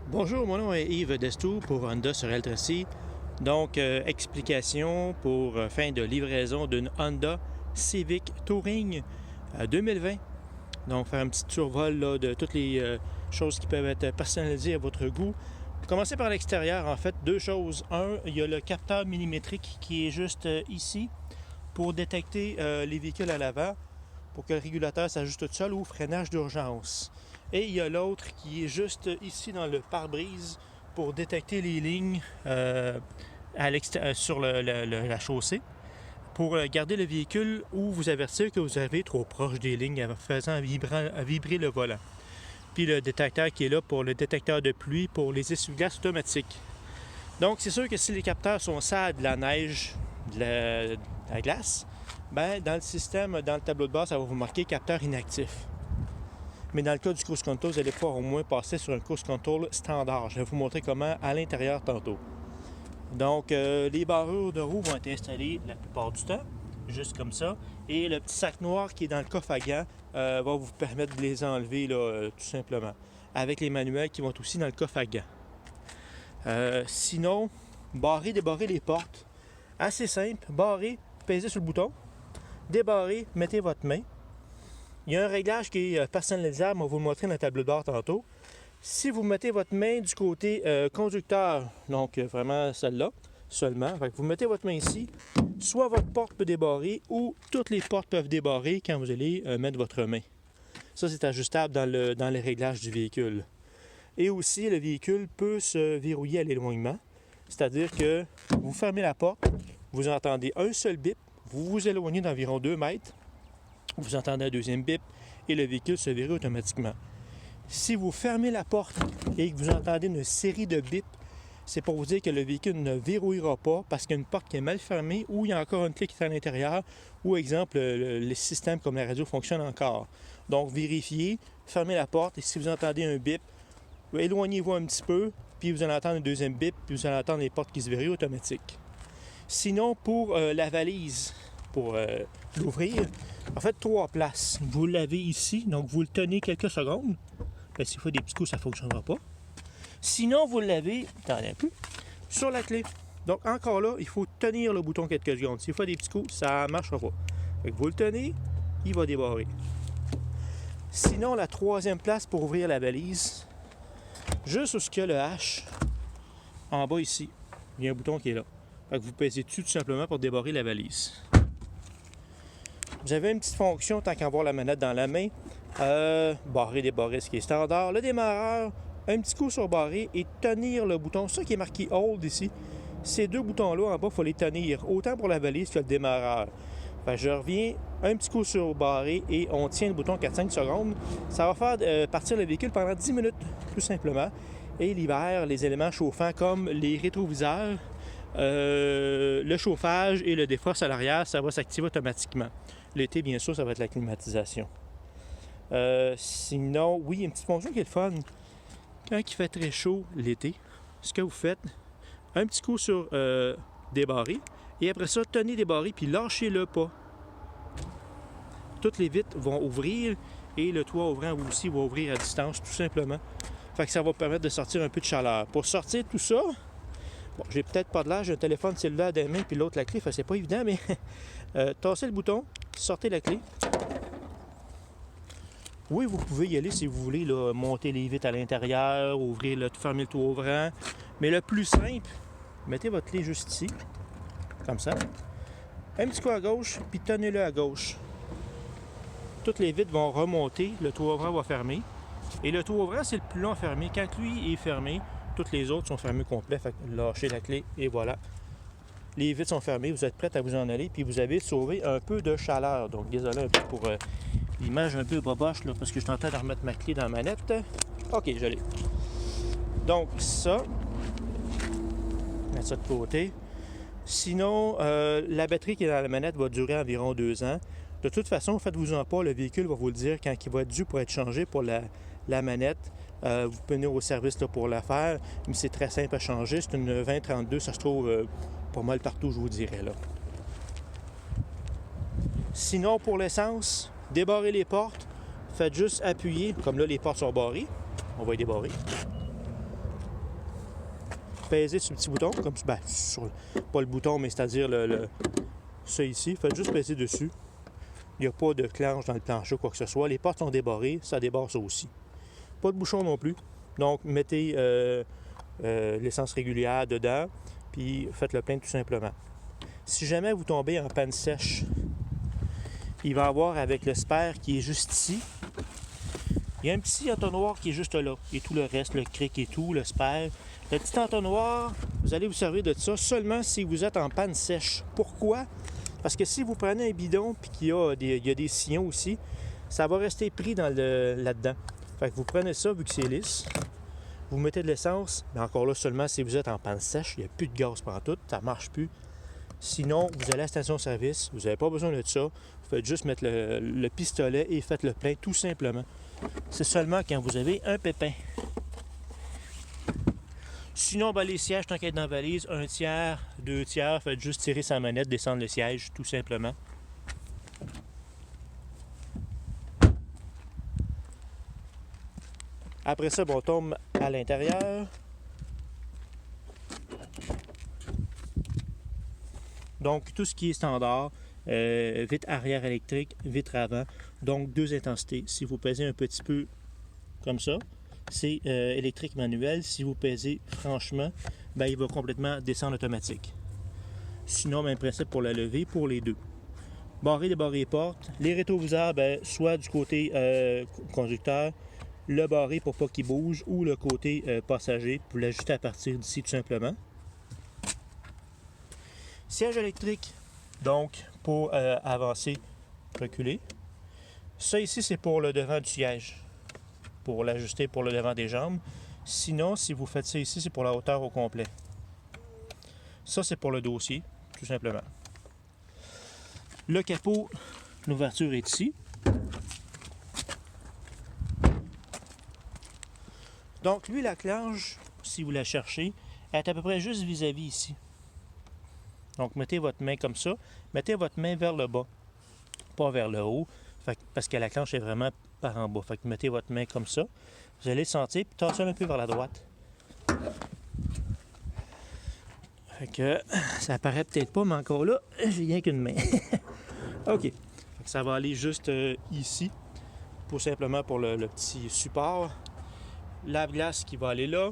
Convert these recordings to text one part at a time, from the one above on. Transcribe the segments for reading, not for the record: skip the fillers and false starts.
Bonjour, mon nom est Yves Destou pour Honda sur L3C. Donc, explication pour fin de livraison d'une Honda Civic Touring 2020. Donc, faire un petit survol là, de toutes les choses qui peuvent être personnalisées à votre goût. Pour commencer par l'extérieur, en fait, deux choses. Un, il y a le capteur millimétrique qui est juste ici pour détecter les véhicules à l'avant, pour que le régulateur s'ajuste tout seul ou freinage d'urgence. Et il y a l'autre qui est juste ici dans le pare-brise pour détecter les lignes sur la chaussée, pour garder le véhicule ou vous avertir que vous avez trop proche des lignes en faisant vibrer le volant. Puis le détecteur qui est là pour le détecteur de pluie pour les essuie-glaces automatiques. Donc c'est sûr que si les capteurs sont sales de la neige, de la glace, ben, dans le système, dans le tableau de bord, ça va vous marquer capteur inactif. Mais dans le cas du cruise control, vous allez pouvoir au moins passer sur un cruise control standard. Je vais vous montrer comment à l'intérieur tantôt. Donc, les barrures de roue vont être installées la plupart du temps, juste comme ça. Et le petit sac noir qui est dans le coffre à gants va vous permettre de les enlever là, tout simplement. Avec les manuels qui vont aussi dans le coffre à gants. Sinon, barrer, débarrer les portes. Assez simple. Barrer, pesez sur le bouton. Débarrer, mettez votre main. Il y a un réglage qui est personnalisable, on va vous le montrer dans le tableau de bord tantôt. Si vous mettez votre main du côté conducteur, donc vraiment celle-là, seulement, vous mettez votre main ici, soit votre porte peut débarrer ou toutes les portes peuvent débarrer quand vous allez mettre votre main. Ça, c'est ajustable dans les réglages du véhicule. Et aussi, le véhicule peut se verrouiller à l'éloignement, c'est-à-dire que vous fermez la porte, vous entendez un seul bip, vous vous éloignez d'environ 2 mètres, vous entendez un deuxième bip et le véhicule se verrouille automatiquement. Si vous fermez la porte et que vous entendez une série de bips, c'est pour vous dire que le véhicule ne verrouillera pas parce qu'il y a une porte qui est mal fermée ou il y a encore une clé qui est à l'intérieur ou, exemple, les systèmes comme la radio fonctionnent encore. Donc, vérifiez, fermez la porte et si vous entendez un bip, éloignez-vous un petit peu, puis vous allez entendre un deuxième bip, puis vous allez entendre les portes qui se verrouillent automatiques. Sinon, pour la valise, pour l'ouvrir, en fait, 3 places. Vous l'avez ici, donc vous le tenez quelques secondes. S'il faut des petits coups, ça ne fonctionnera pas. Sinon, vous l'avez, attendez un peu, sur la clé. Donc, encore là, il faut tenir le bouton quelques secondes. S'il faut des petits coups, ça ne marchera pas. Fait que vous le tenez, il va débarrer. Sinon, la 3e place pour ouvrir la valise, juste où il y a le H, en bas ici, il y a un bouton qui est là. Fait que vous pèsez dessus tout simplement pour débarrer la valise. Vous avez une petite fonction tant qu'à avoir la manette dans la main. Barrer, débarrer, ce qui est standard. Le démarreur, un petit coup sur barrer et tenir le bouton. Ça qui est marqué Hold ici. Ces deux boutons-là en bas, il faut les tenir. Autant pour la valise que le démarreur. Je reviens, un petit coup sur barrer et on tient le bouton 4-5 secondes. Ça va faire partir le véhicule pendant 10 minutes, tout simplement. Et l'hiver, les éléments chauffants comme les rétroviseurs, le chauffage et le défrost à l'arrière, ça va s'activer automatiquement. L'été, bien sûr, ça va être la climatisation. Sinon, oui, une petite fonction qui est le fun. Quand il fait très chaud l'été, ce que vous faites, un petit coup sur débarrer, et après ça, tenez débarrer, puis lâchez-le pas. Toutes les vitres vont ouvrir, et le toit ouvrant aussi va ouvrir à distance, tout simplement. Fait que ça va permettre de sortir un peu de chaleur. Pour sortir tout ça, bon, j'ai peut-être pas de l'air, j'ai un téléphone cellulaire dans les mains, puis l'autre la clé, c'est pas évident, mais tassez le bouton, sortez la clé. Oui, vous pouvez y aller si vous voulez, là, monter les vitres à l'intérieur, ouvrir, fermer le toit ouvrant. Mais le plus simple, mettez votre clé juste ici, comme ça. Un petit coup à gauche, puis tenez-le à gauche. Toutes les vitres vont remonter, le toit ouvrant va fermer. Et le toit ouvrant, c'est le plus long à fermer. Quand lui est fermé, toutes les autres sont fermées complet. Fait que lâchez la clé et voilà. Les vitres sont fermées, vous êtes prêts à vous en aller, puis vous avez sauvé un peu de chaleur. Donc, désolé un peu pour l'image un peu boboche, là, parce que je suis en train de remettre ma clé dans la manette. OK, je l'ai. Donc, ça, mettre ça de côté. Sinon, la batterie qui est dans la manette va durer environ 2 ans. De toute façon, faites-vous-en pas, le véhicule va vous le dire quand il va être dû pour être changé pour la manette. Vous pouvez venir au service là, pour la faire, mais c'est très simple à changer. C'est une 2032, ça se trouve pas mal partout, je vous dirais. Là. Sinon, pour l'essence, débarrez les portes, faites juste appuyer, comme là les portes sont barrées, on va les débarrer. pèsez sur le petit bouton, comme ben, pas le bouton, mais c'est-à-dire ça ici. Faites juste peser dessus. Il n'y a pas de clenche dans le plancher ou quoi que ce soit. Les portes sont débarrées, ça débarre ça aussi. Pas de bouchon non plus. Donc, mettez l'essence régulière dedans, puis faites le plein tout simplement. Si jamais vous tombez en panne sèche, il va y avoir avec le spare qui est juste ici, il y a un petit entonnoir qui est juste là. Et tout le reste, le cric et tout, le spare. Le petit entonnoir, vous allez vous servir de ça seulement si vous êtes en panne sèche. Pourquoi? Parce que si vous prenez un bidon et qu'il y a des sillons aussi, ça va rester pris là-dedans. Fait que vous prenez ça, vu que c'est lisse, vous mettez de l'essence, mais encore là, seulement si vous êtes en panne sèche, il n'y a plus de gaz pantoute, ça ne marche plus. Sinon, vous allez à la station-service, vous n'avez pas besoin de ça, vous faites juste mettre le pistolet et faites le plein tout simplement. C'est seulement quand vous avez un pépin. Sinon, ben, les sièges, tant qu'à être dans la valise, 1 tiers, 2 tiers, faites juste tirer sa manette, descendre le siège, tout simplement. Après ça, on tombe à l'intérieur. Donc, tout ce qui est standard, vitre arrière électrique, vitre avant, donc 2 intensités. Si vous pèsez un petit peu comme ça, c'est électrique manuel. Si vous pèsez franchement, ben, il va complètement descendre automatique. Sinon, même principe pour la levée, pour les deux. Barrer, débarrer les portes. Les rétroviseurs, ben, soit du côté conducteur, le barrer pour pas qu'il bouge, ou le côté passager pour l'ajuster à partir d'ici tout simplement. Siège électrique, donc pour avancer, reculer. Ça ici, c'est pour le devant du siège, pour l'ajuster pour le devant des jambes. Sinon, si vous faites ça ici, c'est pour la hauteur au complet. Ça, c'est pour le dossier, tout simplement. Le capot, l'ouverture est ici. Donc, lui, la clanche, si vous la cherchez, elle est à peu près juste vis-à-vis ici. Donc, mettez votre main comme ça. Mettez votre main vers le bas, pas vers le haut, parce que la clanche est vraiment par en bas. Fait que mettez votre main comme ça. Vous allez le sentir, puis tassez un peu vers la droite. Fait que ça apparaît peut-être pas, mais encore là, j'ai rien qu'une main. OK. Fait que ça va aller juste ici, simplement pour le petit support. Lave-glace qui va aller là.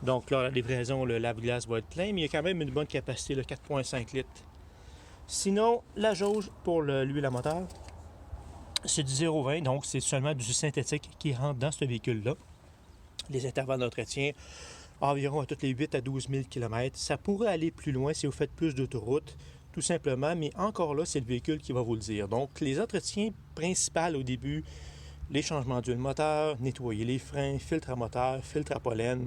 Donc là, la livraison, le lave-glace va être plein, mais il y a quand même une bonne capacité, de 4,5 litres. Sinon, la jauge pour l'huile à moteur, c'est du 0,20, donc c'est seulement du synthétique qui rentre dans ce véhicule-là. Les intervalles d'entretien, environ à toutes les 8 à 12 000 km. Ça pourrait aller plus loin si vous faites plus d'autoroute, tout simplement, mais encore là, c'est le véhicule qui va vous le dire. Donc, les entretiens principaux au début, les changements d'huile moteur, nettoyer les freins, filtre à moteur, filtre à pollen.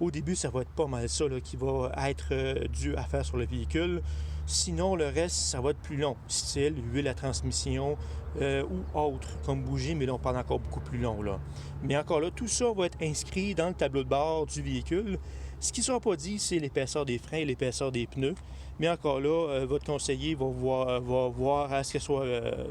Au début, ça va être pas mal ça là, qui va être dû à faire sur le véhicule. Sinon, le reste, ça va être plus long. Style, huile à transmission ou autre, comme bougie, mais là, on parle encore beaucoup plus long. Là. Mais encore là, tout ça va être inscrit dans le tableau de bord du véhicule. Ce qui ne sera pas dit, c'est l'épaisseur des freins et l'épaisseur des pneus. Mais encore là, votre conseiller va voir à ce que soit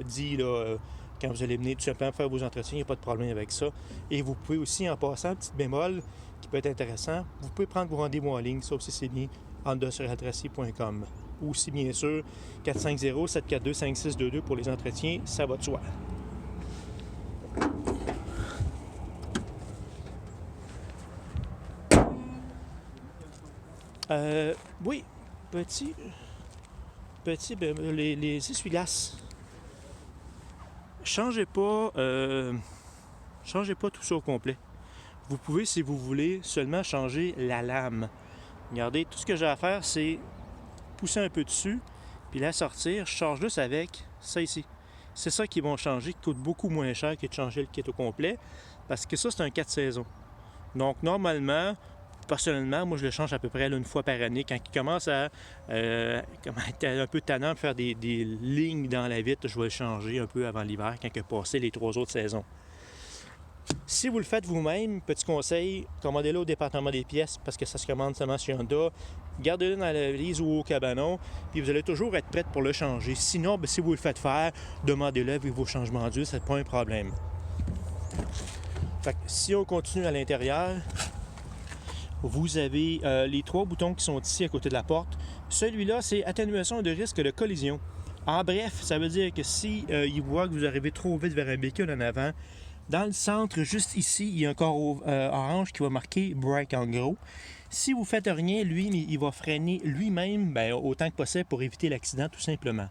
dit là, quand vous allez venir tout simplement faire vos entretiens. Il n'y a pas de problème avec ça. Et vous pouvez aussi, en passant, petit bémol qui peut être intéressant, vous pouvez prendre vos rendez-vous en ligne. Ça aussi, c'est bien, hondasuraltracier.com. Ou si, bien sûr, 450-742-5622 pour les entretiens, ça va de soi. Oui, petit, les essuie-glaces. Changez pas tout ça au complet. Vous pouvez, si vous voulez, seulement changer la lame. Regardez, tout ce que j'ai à faire, c'est pousser un peu dessus, puis la sortir. Je change juste avec ça ici. C'est ça qui vont changer, qui coûte beaucoup moins cher que de changer le kit au complet, parce que ça, c'est un 4 saisons. Donc, normalement, personnellement, moi, je le change à peu près une fois par année. Quand il commence à être un peu tannant de faire des lignes dans la vitre, je vais le changer un peu avant l'hiver, quand il a passé les 3 autres saisons. Si vous le faites vous-même, petit conseil, commandez-le au département des pièces parce que ça se commande seulement chez Honda. Gardez-le dans la valise ou au cabanon, puis vous allez toujours être prête pour le changer. Sinon, si vous le faites faire, demandez-le avec vos changements d'huile, c'est pas un problème. Fait que, si on continue à l'intérieur, vous avez les 3 boutons qui sont ici à côté de la porte. Celui-là, c'est atténuation de risque de collision. En bref, ça veut dire que si il voit que vous arrivez trop vite vers un véhicule en avant, dans le centre, juste ici, il y a un corps orange qui va marquer « Brake » en gros. Si vous ne faites rien, lui, il va freiner lui-même autant que possible pour éviter l'accident, tout simplement.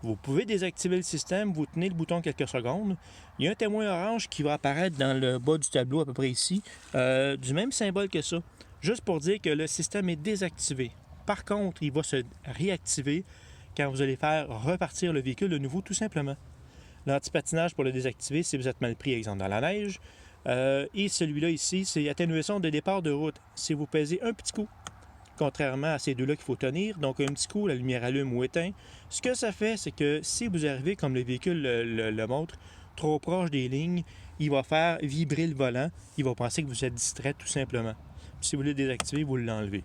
Vous pouvez désactiver le système, vous tenez le bouton quelques secondes. Il y a un témoin orange qui va apparaître dans le bas du tableau, à peu près ici, du même symbole que ça, juste pour dire que le système est désactivé. Par contre, il va se réactiver quand vous allez faire repartir le véhicule de nouveau, tout simplement. L'antipatinage pour le désactiver, si vous êtes mal pris, exemple dans la neige. Et celui-là ici, c'est atténuation de départ de route. Si vous pèsez un petit coup, contrairement à ces deux-là qu'il faut tenir, donc un petit coup, la lumière allume ou éteint. Ce que ça fait, c'est que si vous arrivez, comme le véhicule le montre, trop proche des lignes, il va faire vibrer le volant. Il va penser que vous êtes distrait, tout simplement. Puis si vous voulez désactiver, vous l'enlevez.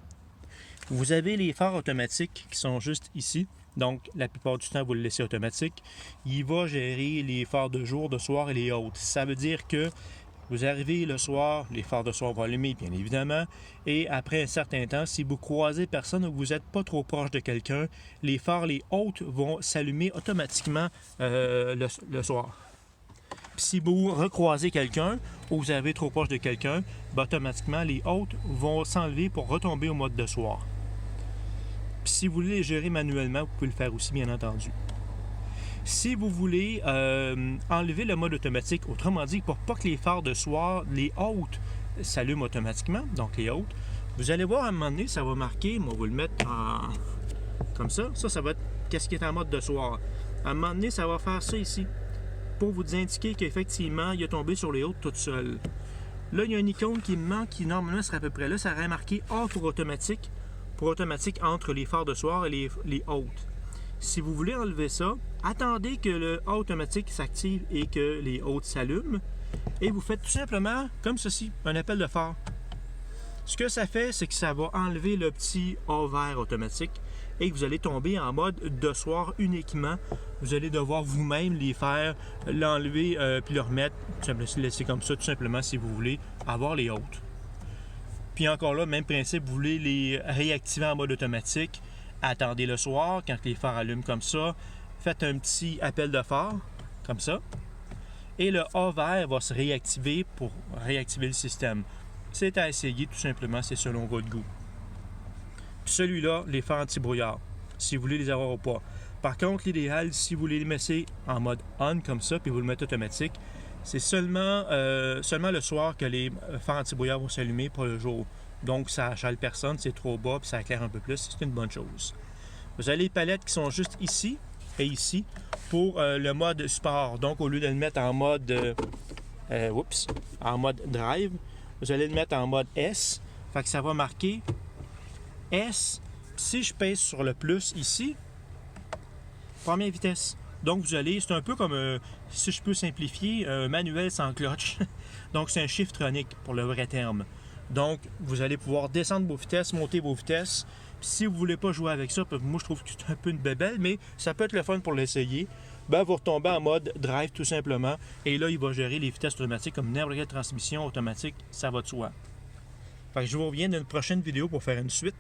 Vous avez les phares automatiques qui sont juste ici. Donc, la plupart du temps, vous le laissez automatique. Il va gérer les phares de jour, de soir et les autres. Ça veut dire que vous arrivez le soir, les phares de soir vont allumer, bien évidemment. Et après un certain temps, si vous croisez personne ou que vous n'êtes pas trop proche de quelqu'un, les phares, les hautes, vont s'allumer automatiquement le soir. Puis si vous recroisez quelqu'un ou vous arrivez trop proche de quelqu'un, automatiquement, les hautes vont s'enlever pour retomber au mode de soir. Puis si vous voulez les gérer manuellement, vous pouvez le faire aussi, bien entendu. Si vous voulez enlever le mode automatique, autrement dit, pour pas que les phares de soir, les hautes, s'allument automatiquement, donc les hautes, vous allez voir à un moment donné, ça va marquer, on va vous le mettre comme ça. Ça va être qu'est-ce qui est en mode de soir. À un moment donné, ça va faire ça ici, pour vous indiquer qu'effectivement, il est tombé sur les hautes tout seul. Là, il y a une icône qui manque, qui normalement serait à peu près là, ça aurait marqué A pour automatique entre les phares de soir et les hautes. Si vous voulez enlever ça, attendez que le A automatique s'active et que les hautes s'allument. Et vous faites tout simplement comme ceci, un appel de phare. Ce que ça fait, c'est que ça va enlever le petit A vert automatique et que vous allez tomber en mode de soir uniquement. Vous allez devoir vous-même les faire, l'enlever puis le remettre. Le laisser comme ça tout simplement si vous voulez avoir les hautes. Puis encore là, même principe, vous voulez les réactiver en mode automatique. Attendez le soir, quand les phares allument comme ça, faites un petit appel de phare, comme ça. Et le A vert va se réactiver pour réactiver le système. C'est à essayer, tout simplement, c'est selon votre goût. Puis celui-là, les phares anti-brouillard, si vous voulez les avoir ou pas. Par contre, l'idéal, si vous voulez les mettre en mode on, comme ça, puis vous le mettez automatique, c'est seulement le soir que les phares anti-brouillard vont s'allumer pour le jour. Donc, ça n'achale personne, c'est trop bas, puis ça éclaire un peu plus. C'est une bonne chose. Vous avez les palettes qui sont juste ici et ici pour le mode sport. Donc, au lieu de le mettre en mode en mode drive, vous allez le mettre en mode S. Fait que ça va marquer S. Si je pèse sur le plus ici, première vitesse. Donc, vous allez, c'est un peu comme, si je peux simplifier, un manuel sans clutch. Donc, c'est un Shiftronic pour le vrai terme. Donc, vous allez pouvoir descendre vos vitesses, monter vos vitesses. Puis, si vous ne voulez pas jouer avec ça, moi je trouve que c'est un peu une bébelle, mais ça peut être le fun pour l'essayer. Vous retombez en mode drive tout simplement. Et là, il va gérer les vitesses automatiques comme n'importe quelle transmission automatique, ça va de soi. Fait que je vous reviens dans une prochaine vidéo pour faire une suite.